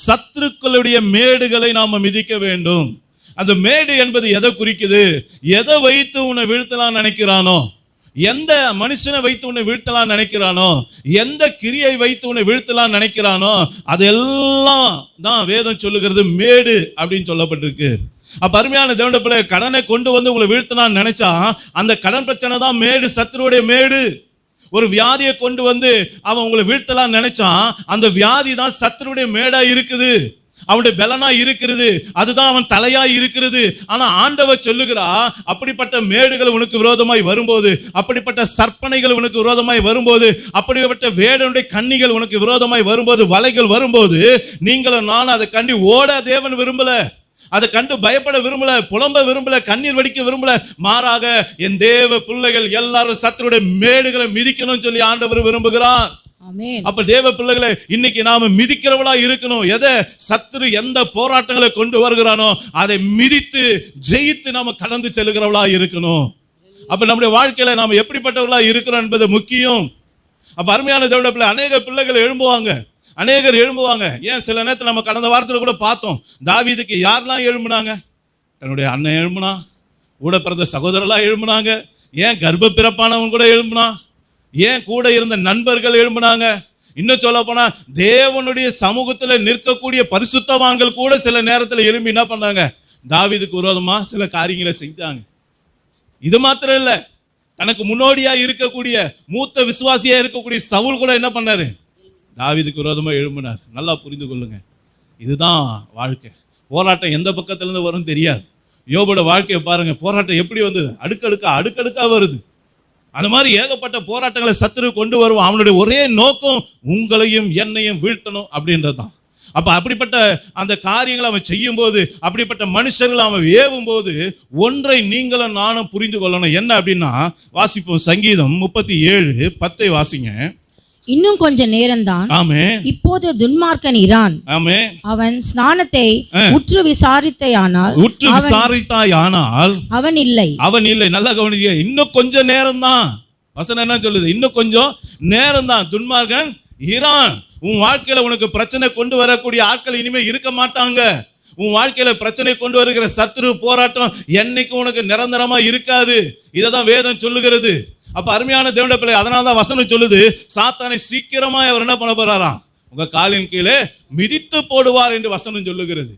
சத்துருக்களுடைய மேடுகளை நாம மிதிக்க வேண்டும். அந்த மேடு என்பது எதை குறிக்குது? எதை வைத்து உன்னை வீழ்த்தலாம் நினைக்கிறானோ, எந்த மனுஷனை வைத்து உன்னை வீழ்த்தலாம் நினைக்கிறானோ, எந்த கிரியை வைத்து உன்னை வீழ்த்தலாம் நினைக்கிறானோ, அதெல்லாம் தான் வேதம் சொல்லுகிறது மேடு அப்படின்னு சொல்லப்பட்டிருக்கு. அப்ப அருமையான தேவனுடைய பிள்ளை, கடனை கொண்டு வந்து உங்களை வீழ்த்தலாம்னு நினைச்சா அந்த கடன் பிரச்சனை தான் மேடு, சத்துருடைய மேடு. ஒரு வியாதியை கொண்டு வந்து அவன் உங்களை வீழ்த்தலாம் நினைச்சான், அந்த வியாதி தான் சத்துருடைய மேடா இருக்குது, அவனுடைய பலனா இருக்கிறது, அதுதான் அவன் தலையா இருக்கிறது. ஆனா ஆண்டவர் சொல்லுகிறா, அப்படிப்பட்ட மேடுகள் உனக்கு விரோதமாய் வரும்போது, அப்படிப்பட்ட சற்பனைகள் உனக்கு விரோதமாய் வரும்போது, அப்படிப்பட்ட வேடனுடைய கண்ணிகள் உனக்கு விரோதமாய் வரும்போது, வலைகள் வரும்போது, நீங்களும் நானும் அதை கண்டு ஓட தேவன் விரும்பல, அதை கண்டு பயப்பட விரும்பல, புலம்ப விரும்பல, கண்ணீர் வடிக்க விரும்பல. மாறாக என் தேவ பிள்ளைகள் எல்லாரும் சத்துருடைய மேடுகளை மிதிக்கணும்னு சொல்லி ஆண்டவர் விரும்புகிறார். அப்ப தேவ பிள்ளைகளை இன்னைக்கு நாம மிதிக்கிறவளா இருக்கணும். எதை சத்துரு எந்த போராட்டங்களை கொண்டு வருகிறானோ அதை மிதித்து ஜெயித்து நாம கடந்து செல்கிறவளா இருக்கணும். அப்ப நம்முடைய வாழ்க்கையில நாம எப்படிப்பட்டவர்களா இருக்கிறோம் என்பது முக்கியம். அப்ப அருமையான தேவனுடைய பிள்ளை, அநேக பிள்ளைகள் எழும்புவாங்க, அநேகர் எழும்புவாங்க. ஏன் சில நேரத்தில் நம்ம கடந்த வாரத்தில் கூட பார்த்தோம், தாவீதுக்கு யாரெல்லாம் எழும்புனாங்க? தன்னுடைய அண்ணன் எழும்புனா, கூட பிறந்த சகோதரர்களாக எழும்புனாங்க, ஏன் கர்ப்ப பிறப்பானவன் கூட எழும்புனா, ஏன் கூட இருந்த நண்பர்கள் எழும்புனாங்க. இன்னும் சொல்ல போனா தேவனுடைய சமூகத்தில் நிற்கக்கூடிய பரிசுத்தவான்கள் கூட சில நேரத்தில் எழும்பி என்ன பண்ணாங்க? தாவீதுக்கு விரோதமா சில காரியங்களை செஞ்சாங்க. இது மாத்திரம் இல்லை, தனக்கு முன்னோடியா இருக்கக்கூடிய மூத்த விசுவாசியா இருக்கக்கூடிய சவுல் கூட என்ன பண்ணாரு? தாவீதுக்கு விரோதமா எழும்பினார். நல்லா புரிந்து கொள்ளுங்க, இதுதான் வாழ்க்கை. போராட்டம் எந்த பக்கத்திலிருந்து வரும் தெரியாது. யோபோட வாழ்க்கையை பாருங்க, போராட்டம் எப்படி வந்தது? அடுக்கடுக்கா வருது. அந்த மாதிரி ஏகப்பட்ட போராட்டங்களை சத்துரு கொண்டு வருவான். அவனுடைய ஒரே நோக்கம் உங்களையும் என்னையும் வீழ்த்தணும் அப்படின்றது தான். அப்ப அப்படிப்பட்ட அந்த காரியங்களை அவன் செய்யும் போது, அப்படிப்பட்ட மனுஷர்களை அவன் ஏவும் போது, ஒன்றை நீங்களும் நானும் புரிந்து கொள்ளணும். என்ன அப்படின்னா, வாசிப்போம் சங்கீதம் 37:10 வாசிங்க. இன்னும் கொஞ்ச நேரம்தான், இப்போது துன்மார்க்கன் இரான், அவன் ஸ்நானத்தை உற்று விசாரித்தாயானால் அவன் இல்லை. நல்லா கவனிங்க, இன்னும் கொஞ்ச நேரம் தான். வசனம் என்ன சொல்லுது? இன்னும் கொஞ்சம் நேரம் தான், துன்மார்க்கன் இரான். உன் வாழ்க்கையில உனக்கு பிரச்சனை கொண்டு வரக்கூடிய ஆட்கள் இனிமே இருக்க மாட்டாங்க. உன் வாழ்க்கையில பிரச்சனை கொண்டு வருகிற சத்துரு போராட்டம் என்னைக்கு உனக்கு நிரந்தரமா இருக்காது. இததான் வேதம் சொல்லுகிறது. அப்ப அருமையான தேவனுடைய பிள்ளை, அதனாலதான் வசனம் சொல்லுது, சாத்தானை சீக்கிரமா அவர் என்ன பண்ண போறாராம்? உங்க காலின் கீழே மிதித்து போடுவார் என்று வசனம் சொல்லுகிறது.